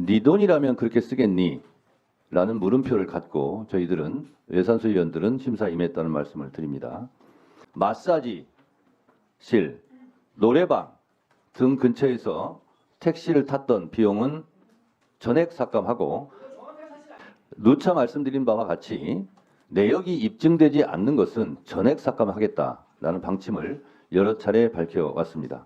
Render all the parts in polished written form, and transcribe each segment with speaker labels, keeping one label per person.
Speaker 1: 네 돈이라면 그렇게 쓰겠니? 라는 물음표를 갖고 저희들은 예산소위원들은 심사에 임했다는 말씀을 드립니다. 마사지실, 노래방 등 근처에서 택시를 탔던 비용은 전액 삭감하고 누차 말씀드린 바와 같이 내역이 입증되지 않는 것은 전액 삭감하겠다라는 방침을 여러 차례 밝혀왔습니다.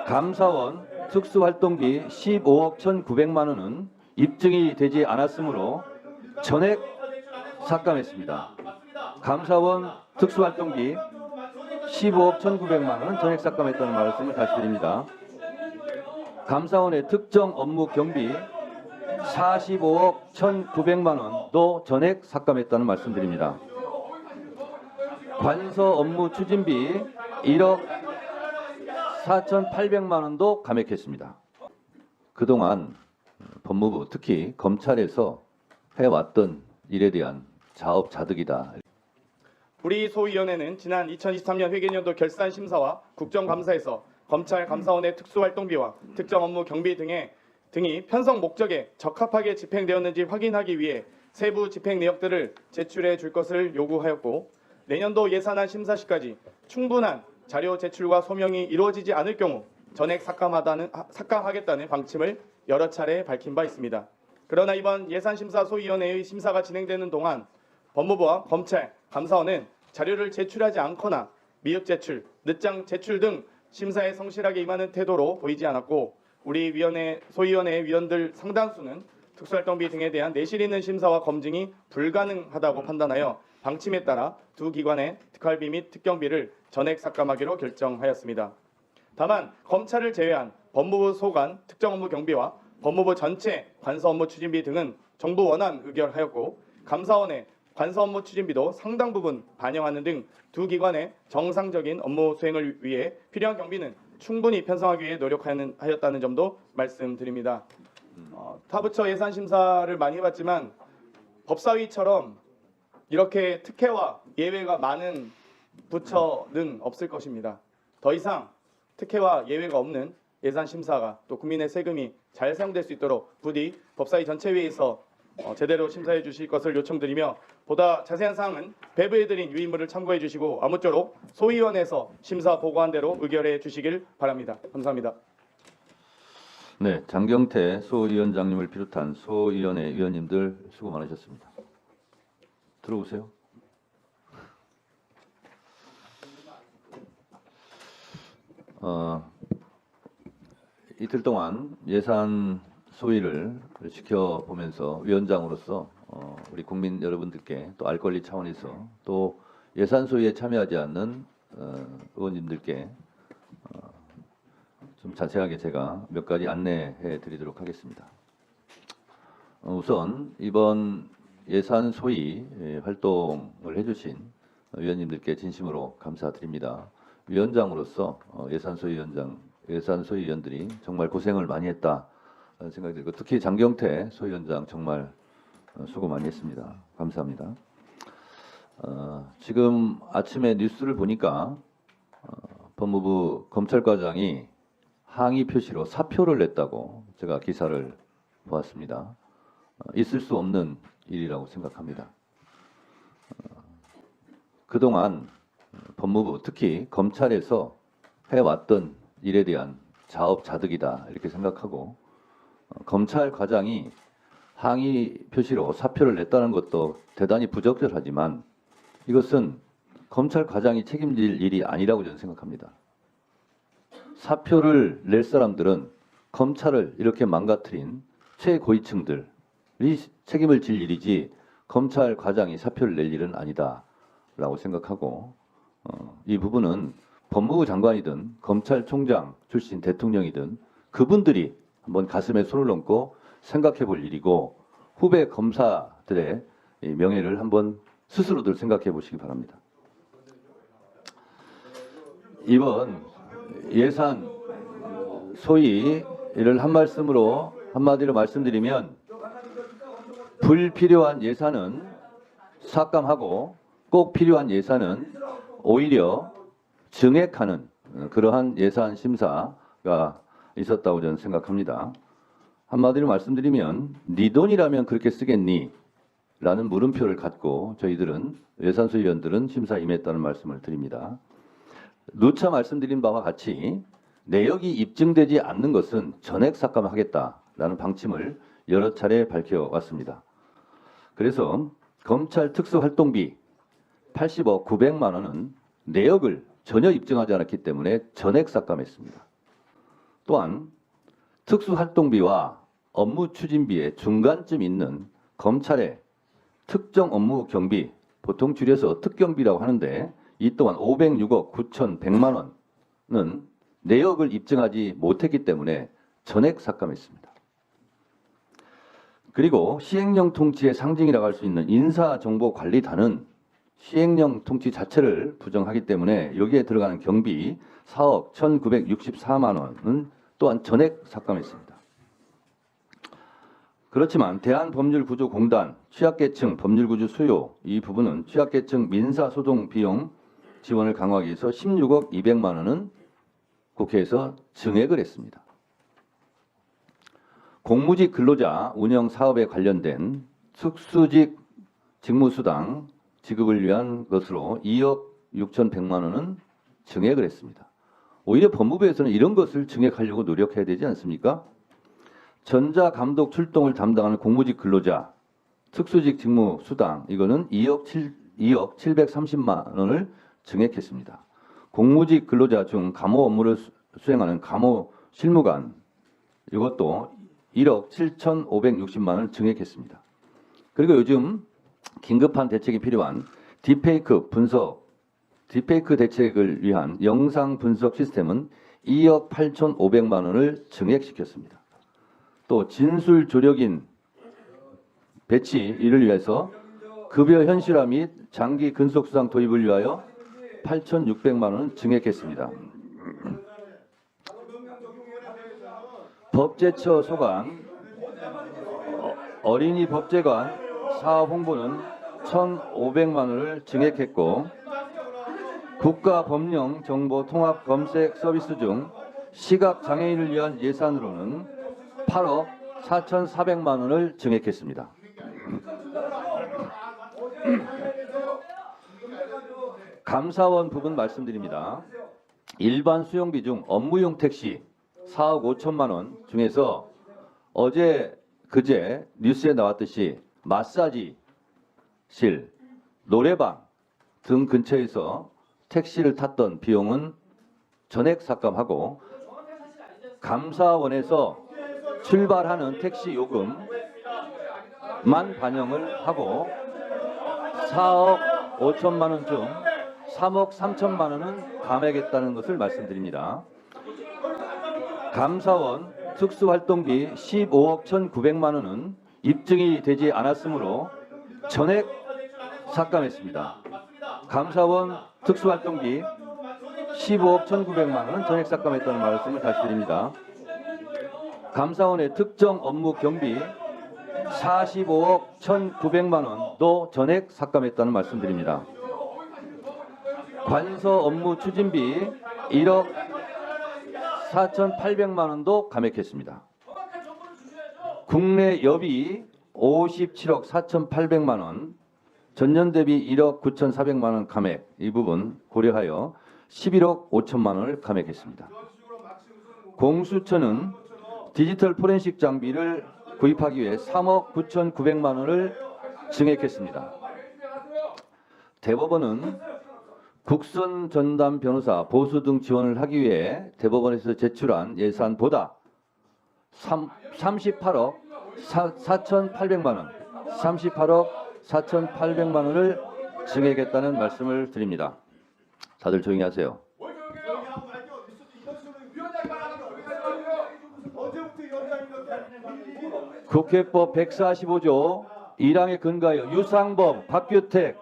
Speaker 1: 감사원 특수활동비 15억 1,900만 원은 입증이 되지 않았으므로 전액 삭감했습니다. 감사원 특수활동비 15억 1,900만 원은 전액 삭감했다는 말씀을 다시 드립니다. 감사원의 특정 업무 경비 45억 1,900만 원도 전액 삭감했다는 말씀드립니다. 관서 업무 추진비 1억 4,800만 원도 감액했습니다. 그동안 법무부 특히 검찰에서 해왔던 일에 대한 자업자득이다.
Speaker 2: 우리 소위원회는 지난 2023년 회계연도 결산 심사와 국정감사에서 검찰 감사원의 특수활동비와 특정 업무 경비 등이 편성 목적에 적합하게 집행되었는지 확인하기 위해 세부 집행 내역들을 제출해 줄 것을 요구하였고, 내년도 예산안 심사 시까지 충분한 자료 제출과 소명이 이루어지지 않을 경우 전액 삭감하겠다는 방침을 여러 차례 밝힌 바 있습니다. 그러나 이번 예산심사소위원회의 심사가 진행되는 동안 법무부와 검찰, 감사원은 자료를 제출하지 않거나 미흡 제출, 늦장 제출 등 심사에 성실하게 임하는 태도로 보이지 않았고, 우리 소위원회 위원들 상당수는 특수활동비 등에 대한 내실 있는 심사와 검증이 불가능하다고 판단하여 방침에 따라 두 기관의 특활비 및 특경비를 전액 삭감하기로 결정하였습니다. 다만 검찰을 제외한 법무부 소관 특정 업무 경비와 법무부 전체 관서 업무 추진비 등은 정부 원안 의결하였고, 감사원의 관서 업무 추진비도 상당 부분 반영하는 등 두 기관의 정상적인 업무 수행을 위해 필요한 경비는 충분히 편성하기 위해 노력하였다는 점도 말씀드립니다. 타부처 예산 심사를 많이 해봤지만 법사위처럼 이렇게 특혜와 예외가 많은 부처는 없을 것입니다. 더 이상 특혜와 예외가 없는 예산 심사가 또 국민의 세금이 잘 사용될 수 있도록 부디 법사위 전체회의에서 제대로 심사해 주실 것을 요청드리며, 보다 자세한 사항은 배부해드린 유인물을 참고해 주시고 아무쪼록 소위원회에서 심사 보고한 대로 의결해 주시길 바랍니다. 감사합니다.
Speaker 1: 네, 장경태 소위원장님을 비롯한 소위원회 위원님들 수고 많으셨습니다. 들어오세요. 이틀 동안 예산 소위를 지켜보면서 위원장으로서 우리 국민 여러분들께 또 알 권리 차원에서 또 예산 소위에 참여하지 않는 의원님들께 좀 자세하게 제가 몇 가지 안내해 드리도록 하겠습니다. 우선 이번 예산 소위 활동을 해주신 위원님들께 진심으로 감사드립니다. 위원장으로서 예산 소위원들이 정말 고생을 많이 했다 생각이 들고, 특히 장경태 소위원장 정말 수고 많이 했습니다. 감사합니다. 지금 아침에 뉴스를 보니까 법무부 검찰과장이 항의 표시로 사표를 냈다고 제가 기사를 보았습니다. 있을 수 없는 일이라고 생각합니다. 그동안 법무부 특히 검찰에서 해왔던 일에 대한 자업자득이다 이렇게 생각하고, 검찰 과장이 항의 표시로 사표를 냈다는 것도 대단히 부적절하지만 이것은 검찰 과장이 책임질 일이 아니라고 저는 생각합니다. 사표를 낼 사람들은 검찰을 이렇게 망가뜨린 최고위층들이 책임을 질 일이지 검찰 과장이 사표를 낼 일은 아니다라고 생각하고, 이 부분은 법무부 장관이든 검찰총장 출신 대통령이든 그분들이 한번 가슴에 손을 얹고 생각해 볼 일이고, 후배 검사들의 명예를 한번 스스로들 생각해 보시기 바랍니다. 이번 예산 소위를 한마디로 말씀드리면, 불필요한 예산은 삭감하고 꼭 필요한 예산은 오히려 증액하는 그러한 예산 심사가 있었다고 저는 생각합니다. 한마디로 말씀드리면 네 돈이라면 그렇게 쓰겠니? 라는 물음표를 갖고 저희들은 예산수위원들은 심사에 임했다는 말씀을 드립니다. 누차 말씀드린 바와 같이 내역이 입증되지 않는 것은 전액 삭감하겠다라는 방침을 여러 차례 밝혀왔습니다. 그래서 검찰 특수활동비 80억 900만 원은 내역을 전혀 입증하지 않았기 때문에 전액 삭감했습니다. 또한 특수활동비와 업무 추진비의 중간쯤 있는 검찰의 특정 업무 경비, 보통 줄여서 특경비라고 하는데 이 또한 506억 9,100만 원은 내역을 입증하지 못했기 때문에 전액 삭감했습니다. 그리고 시행령 통치의 상징이라고 할 수 있는 인사정보관리단은 시행령 통치 자체를 부정하기 때문에 여기에 들어가는 경비 4억 1,964만 원은 또한 전액 삭감했습니다. 그렇지만 대한법률구조공단 취약계층 법률구조 수요 이 부분은 취약계층 민사소송 비용 지원을 강화하기 위해서 16억 200만 원은 국회에서 증액을 했습니다. 공무직 근로자 운영 사업에 관련된 특수직 직무수당 지급을 위한 것으로 2억 6,100만 원은 증액을 했습니다. 오히려 법무부에서는 이런 것을 증액하려고 노력해야 되지 않습니까? 전자감독 출동을 담당하는 공무직 근로자 특수직 직무 수당 이거는 2억 730만 원을 증액했습니다. 공무직 근로자 중 감호 업무를 수행하는 감호 실무관 이것도 1억 7,560만 원을 증액했습니다. 그리고 요즘 긴급한 대책이 필요한 딥페이크 대책을 위한 영상 분석 시스템은 2억 8,500만 원을 증액시켰습니다. 또 진술 조력인 배치 이를 위해서 급여 현실화 및 장기 근속 수당 도입을 위하여 8,600만 원을 증액했습니다. 법제처 소관, 어린이 법제관 사업 홍보는 1,500만 원을 증액했고 국가법령 정보 통합 검색 서비스 중 시각 장애인을 위한 예산으로는 8억 4,400만 원을 증액했습니다. 감사원 부분 말씀드립니다. 일반 수용비 중 업무용 택시 4억 5천만 원 중에서 어제 그제 뉴스에 나왔듯이 마사지실, 노래방 등 근처에서 택시를 탔던 비용은 전액 삭감하고 감사원에서 출발하는 택시 요금만 반영을 하고 4억 5천만 원 중 3억 3천만 원은 감액했다는 것을 말씀드립니다. 감사원 특수활동비 15억 1,900만 원은 입증이 되지 않았으므로 전액 삭감했습니다. 감사원 특수활동비 15억 1,900만 원은 전액 삭감했다는 말씀을 다시 드립니다. 감사원의 특정 업무 경비 45억 1,900만 원도 전액 삭감했다는 말씀드립니다. 관서 업무 추진비 1억 4,800만 원도 감액했습니다. 국내 여비 57억 4,800만 원, 전년 대비 1억 9,400만 원 감액 이 부분 고려하여 11억 5천만 원을 감액했습니다. 공수처는 디지털 포렌식 장비를 구입하기 위해 3억 9,900만 원을 증액했습니다. 대법원은 국선 전담 변호사 보수 등 지원을 하기 위해 대법원에서 제출한 예산보다 38억 4,800만 원, 38억 4,800만 원을 증액했다는 말씀을 드립니다. 다들 조용히 하세요. 국회법 145조 1항에 근거하여 유상범, 박규택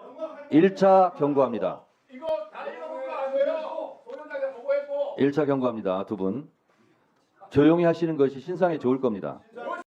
Speaker 1: 1차 경고합니다. 1차 경고합니다. 두 분. 조용히 하시는 것이 신상에 좋을 겁니다.